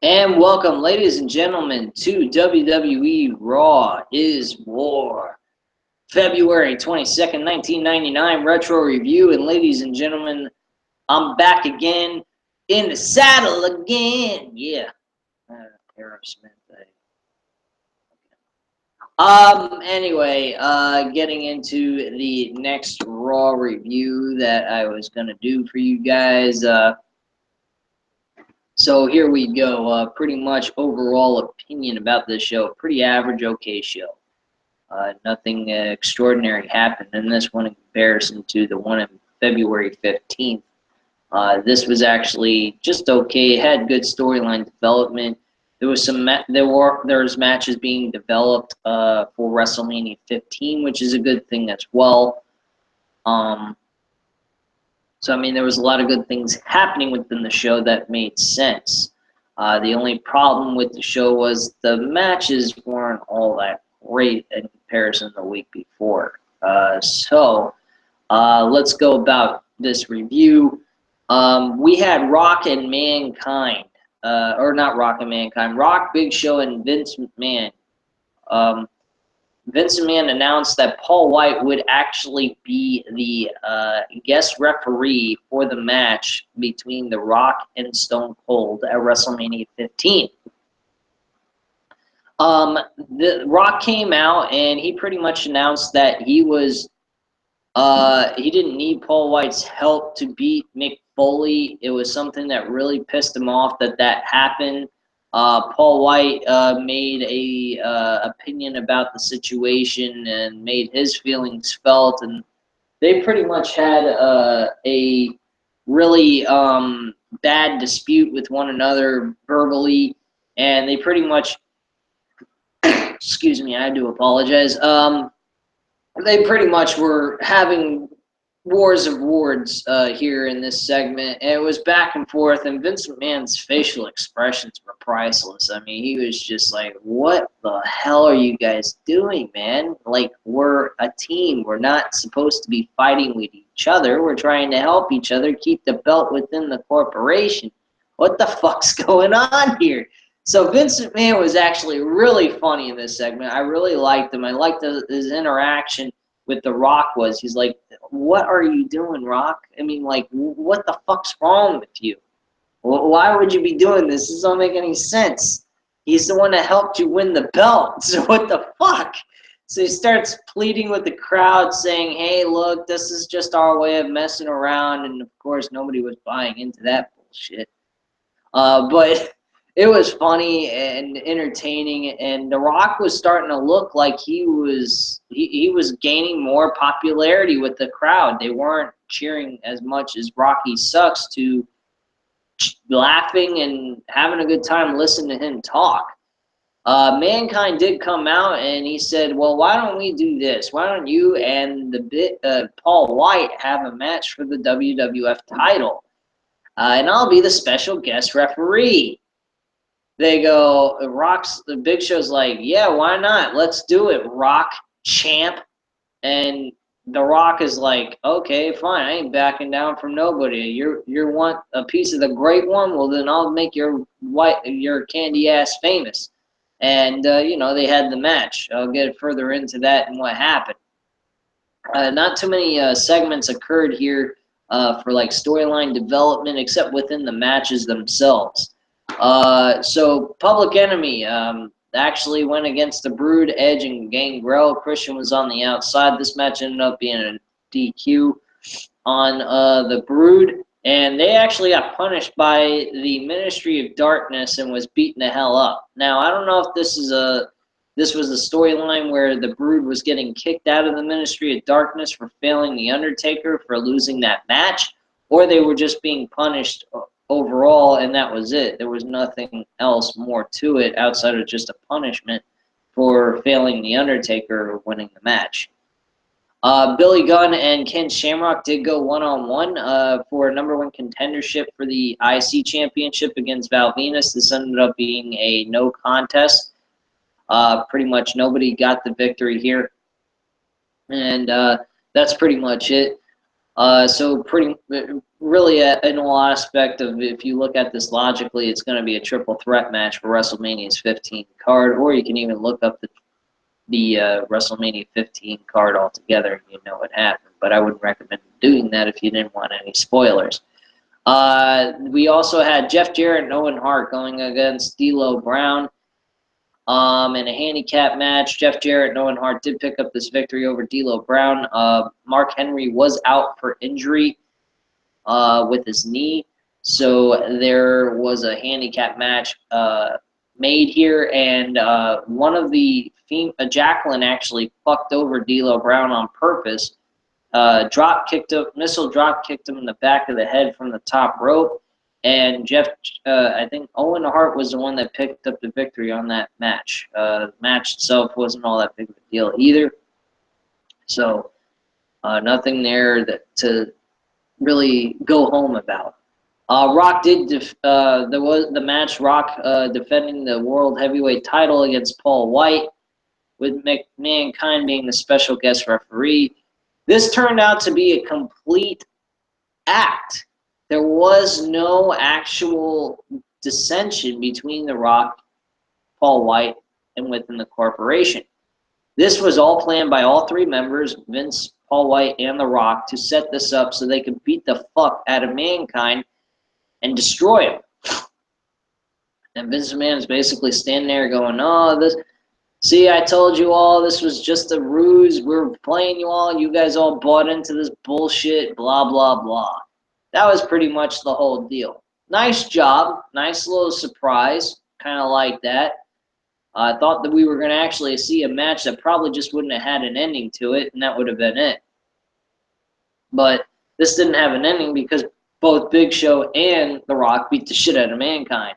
And welcome, ladies and gentlemen, to WWE Raw is War, February 22nd, 1999 retro review. And ladies and gentlemen, I'm back again in the saddle again. Yeah, Aerosmith. Anyway, getting into the next Raw review that I was gonna do for you guys. So here we go. Pretty much overall opinion about this show. Pretty average, okay show. Nothing extraordinary happened in this one in comparison to the one on February 15th. This was actually just okay. It had good storyline development. There was there's matches being developed for WrestleMania 15, which is a good thing as well. So, I mean, there was a lot of good things happening within the show that made sense. The only problem with the show was the matches weren't all that great in comparison to the week before. Let's go about this review. We had Rock and Mankind, or not Rock and Mankind, Rock, Big Show, and Vince McMahon. Vince McMahon announced that Paul White would actually be the guest referee for the match between The Rock and Stone Cold at WrestleMania 15. The Rock came out and he pretty much announced that he didn't need Paul White's help to beat Mick Foley. It was something that really pissed him off that happened. Paul White made a opinion about the situation and made his feelings felt, and they pretty much had a really bad dispute with one another verbally, and they pretty much, excuse me, I do apologize. They pretty much were having wars of words here in this segment. And it was back and forth, and Vince McMahon's facial expressions were priceless. I mean, he was just like, what the hell are you guys doing, man? Like, we're a team. We're not supposed to be fighting with each other. We're trying to help each other keep the belt within the corporation. What the fuck's going on here? So Vince McMahon was actually really funny in this segment. I really liked him. I liked his interaction with The Rock. He's like, what are you doing, Rock? I mean, like, what the fuck's wrong with you? Why would you be doing this? This doesn't make any sense. He's the one that helped you win the belt. So what the fuck? So he starts pleading with the crowd, saying, hey, look, this is just our way of messing around. And, of course, nobody was buying into that bullshit. But it was funny and entertaining, and The Rock was starting to look like he was gaining more popularity with the crowd. They weren't cheering as much as Rocky Sucks to laughing and having a good time listening to him talk. Mankind did come out and he said, well, why don't we do this? Why don't you and Paul White have a match for the WWF title? And I'll be the special guest referee. They go, the Big Show's like, yeah, why not? Let's do it, Rock champ. And The Rock is like, okay, fine, I ain't backing down from nobody. You want a piece of the great one? Well, then I'll make your candy ass famous. And they had the match. I'll get further into that and what happened. Not too many segments occurred here for like storyline development, except within the matches themselves. So Public Enemy actually went against the Brood, Edge, and Gangrel. Christian was on the outside. This match ended up being a DQ on the Brood, and they actually got punished by the Ministry of Darkness and was beaten the hell up. Now, I don't know if this was a storyline where the Brood was getting kicked out of the Ministry of Darkness for failing the Undertaker for losing that match, or they were just being punished overall, and that was it. There was nothing else more to it outside of just a punishment for failing the Undertaker or winning the match. Billy Gunn and Ken Shamrock did go one-on-one for a number one contendership for the IC Championship against Val Venus. This ended up being a no contest. Pretty much nobody got the victory here. And that's pretty much it. So really, in all aspect of, if you look at this logically, it's going to be a triple threat match for WrestleMania's 15 card, or you can even look up the WrestleMania 15 card altogether, and you know what happened. But I wouldn't recommend doing that if you didn't want any spoilers. We also had Jeff Jarrett and Owen Hart going against D'Lo Brown in a handicap match. Jeff Jarrett and Owen Hart did pick up this victory over D'Lo Brown. Mark Henry was out for injury with his knee, so there was a handicap match made here, and one of the Jacqueline actually fucked over D'Lo Brown on purpose. Missile drop kicked him in the back of the head from the top rope, and I think Owen Hart was the one that picked up the victory on that match. The match itself wasn't all that big of a deal either, so nothing there to really go home about. Rock did there was the match. Rock defending the world heavyweight title against Paul White, with Mankind being the special guest referee. This turned out to be a complete act. There was no actual dissension between The Rock, Paul White, and within the corporation. This was all planned by all three members, Vince, Paul White, and The Rock, to set this up so they could beat the fuck out of Mankind and destroy him. And Vince McMahon is basically standing there going, "Oh, see, I told you all this was just a ruse. We're playing you all. You guys all bought into this bullshit, blah, blah, blah." That was pretty much the whole deal. Nice job. Nice little surprise. Kind of like that. I thought that we were going to actually see a match that probably just wouldn't have had an ending to it, and that would have been it. But this didn't have an ending because both Big Show and The Rock beat the shit out of Mankind.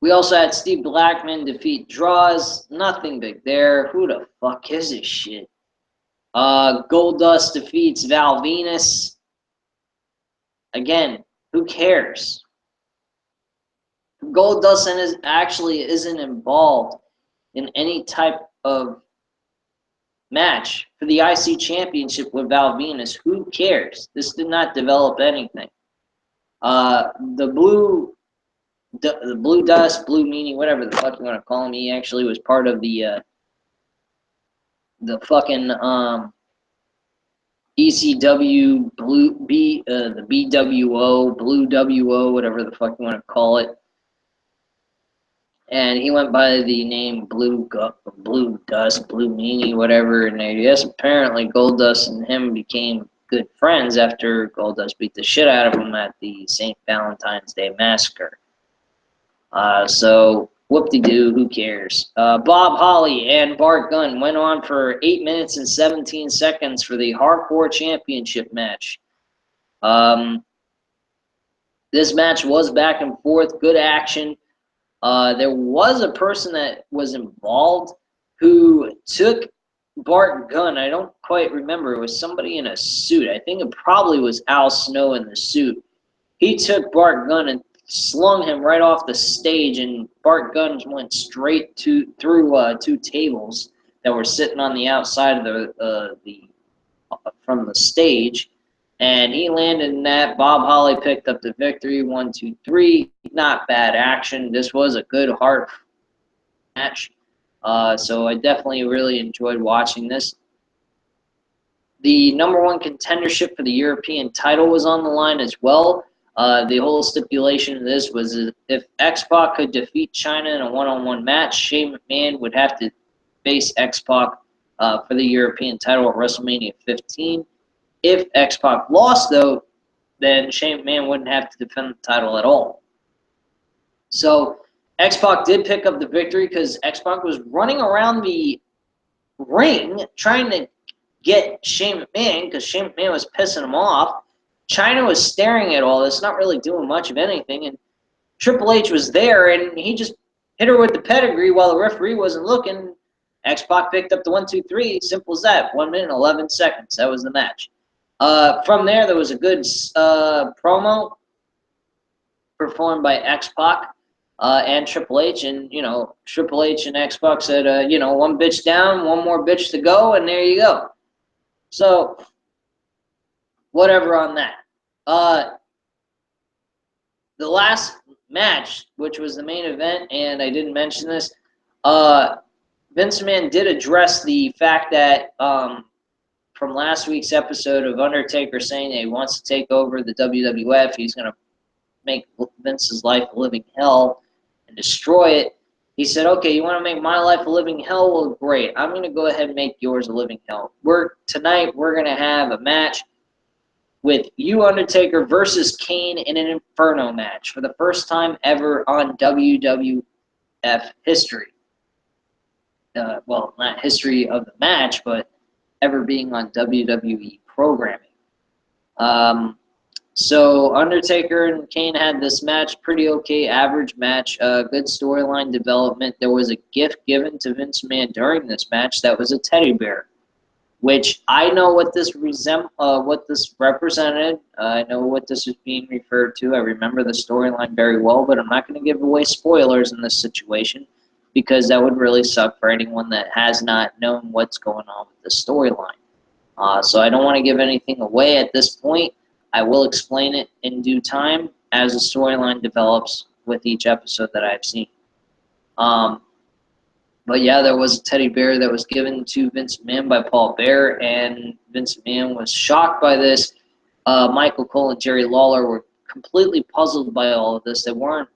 We also had Steve Blackman defeat Draws. Nothing big there. Who the fuck is this shit? Goldust defeats Val Venus. Again, who cares? Goldust actually isn't involved in any type of match for the IC Championship with Val Venus. Who cares? This did not develop anything. The Blue Dust, Blue Meanie, whatever the fuck you want to call him, he actually was part of the fucking ECW the BWO, Blue WO, whatever the fuck you want to call it. And he went by the name Blue Dust, Blue Meanie, whatever. And yes, apparently Goldust and him became good friends after Goldust beat the shit out of him at the St. Valentine's Day Massacre. So, whoop-de-doo, who cares? Bob Holly and Bart Gunn went on for 8 minutes and 17 seconds for the Hardcore Championship match. This match was back and forth, good action. There was a person that was involved who took Bart Gunn. I don't quite remember. It was somebody in a suit. I think it probably was Al Snow in the suit. He took Bart Gunn and slung him right off the stage, and Bart Gunn went straight through two tables that were sitting on the outside of from the stage, and he landed in that. Bob Holly picked up the victory. 1, 2, 3. Not bad action. This was a good hard match, so I definitely really enjoyed watching this. The #1 contendership for the European title was on the line as well. The whole stipulation of this was if X-Pac could defeat China in a one-on-one match, Shane McMahon would have to face X-Pac for the European title at WrestleMania 15. If X-Pac lost, though, then Shane McMahon wouldn't have to defend the title at all. So X-Pac did pick up the victory because X-Pac was running around the ring trying to get Shane McMahon because Shane McMahon was pissing him off. China was staring at all this, not really doing much of anything, and Triple H was there, and he just hit her with the pedigree while the referee wasn't looking. X-Pac picked up the 1, 2, 3. Simple as that. 1 minute and 11 seconds. That was the match. From there was a good promo performed by X-Pac and Triple H, and Triple H and X-Pac said, one bitch down, one more bitch to go, and there you go. So, whatever on that. The last match, which was the main event, and I didn't mention this, Vince McMahon did address the fact that from last week's episode of Undertaker saying that he wants to take over the WWF, he's going to make Vince's life a living hell and destroy it. He said, okay, you want to make my life a living hell? Well, great. I'm going to go ahead and make yours a living hell. Tonight, we're going to have a match with you, Undertaker, versus Kane in an Inferno match for the first time ever on WWF history. Well, not history of the match, but ever being on WWE programming. So Undertaker and Kane had this match, pretty okay, average match, good storyline development. There was a gift given to Vince McMahon during this match that was a teddy bear, which I know what this represented. I know what this is being referred to. I remember the storyline very well, but I'm not going to give away spoilers in this situation because that would really suck for anyone that has not known what's going on with the storyline. So I don't want to give anything away at this point. I will explain it in due time as the storyline develops with each episode that I've seen. But yeah, there was a teddy bear that was given to Vince McMahon by Paul Bearer, and Vince McMahon was shocked by this. Michael Cole and Jerry Lawler were completely puzzled by all of this. They weren't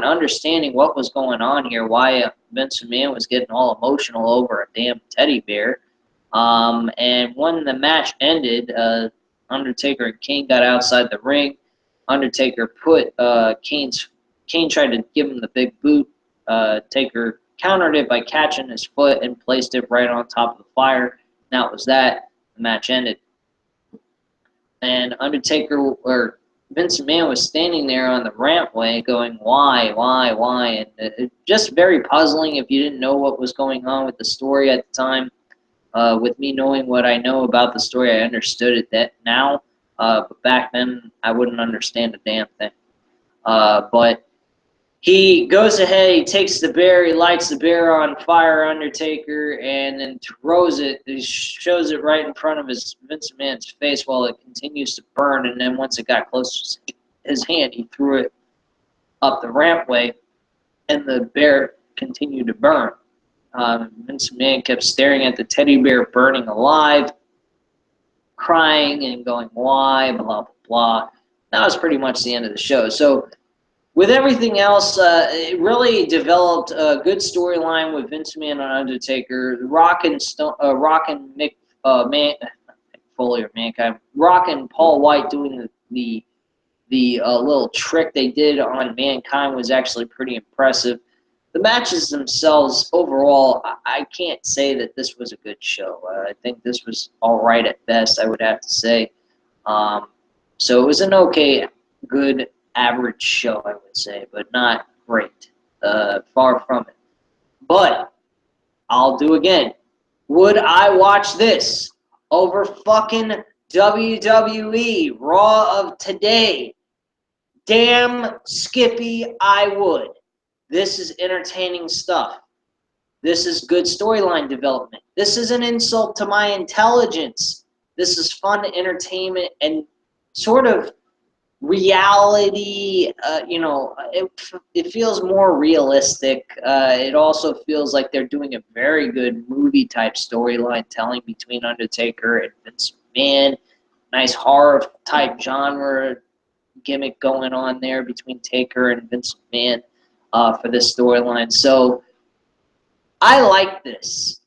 understanding what was going on here, why Vince McMahon was getting all emotional over a damn teddy bear. And when the match ended, Undertaker and Kane got outside the ring. Undertaker put Kane tried to give him the big boot. Taker countered it by catching his foot and placed it right on top of the fire. That was that. The match ended. And Vince McMahon was standing there on the rampway going, why? And it just very puzzling if you didn't know what was going on with the story at the time. With me knowing what I know about the story, I understood it now. But back then, I wouldn't understand a damn thing. But he goes ahead, he takes the bear, he lights the bear on fire, Undertaker, and then throws it. He shows it right in front of Vince McMahon's face while it continues to burn. And then once it got close to his hand, he threw it up the rampway, and the bear continued to burn. Vince McMahon kept staring at the teddy bear burning alive, crying and going, why, blah, blah, blah. That was pretty much the end of the show. So with everything else, it really developed a good storyline with Vince McMahon and Undertaker. Rock and Mick Foley or Mankind, Rock and Paul White doing the little trick they did on Mankind was actually pretty impressive. The matches themselves, overall, I can't say that this was a good show. I think this was all right at best, I would have to say. So it was an okay, good, average show, I would say, but not great. Far from it. But I'll do again. Would I watch this over fucking WWE Raw of today? Damn Skippy, I would. This is entertaining stuff. This is good storyline development. This is an insult to my intelligence. This is fun entertainment and sort of reality. It feels more realistic. It also feels like they're doing a very good movie type storyline telling between Undertaker and Vince McMahon. Nice horror type genre gimmick going on there between Taker and Vince McMahon for this storyline. So I like this.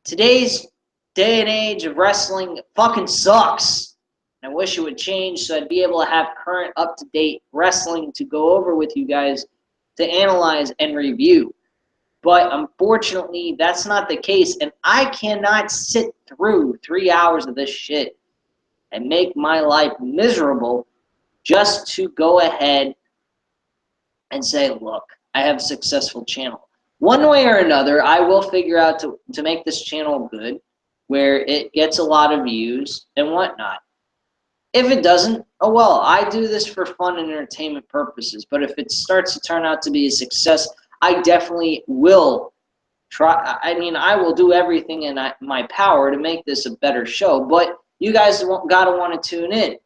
Today's day and age of wrestling fucking sucks. I wish it would change so I'd be able to have current, up-to-date wrestling to go over with you guys to analyze and review. But unfortunately, that's not the case, and I cannot sit through 3 hours of this shit and make my life miserable just to go ahead and say, look, I have a successful channel. One way or another, I will figure out to make this channel good, where it gets a lot of views and whatnot. If it doesn't, oh well, I do this for fun and entertainment purposes. But if it starts to turn out to be a success, I definitely will I mean, I will do everything in my power to make this a better show, but you guys got to want to tune in.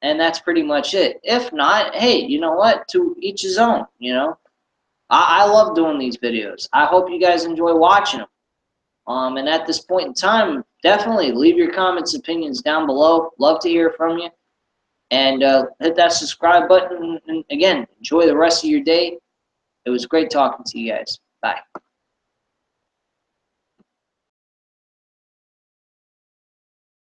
And that's pretty much it. If not, hey, you know what? To each his own, you know. I love doing these videos. I hope you guys enjoy watching them. And at this point in time, definitely leave your comments, opinions down below. Love to hear from you. And hit that subscribe button. And again, enjoy the rest of your day. It was great talking to you guys. Bye.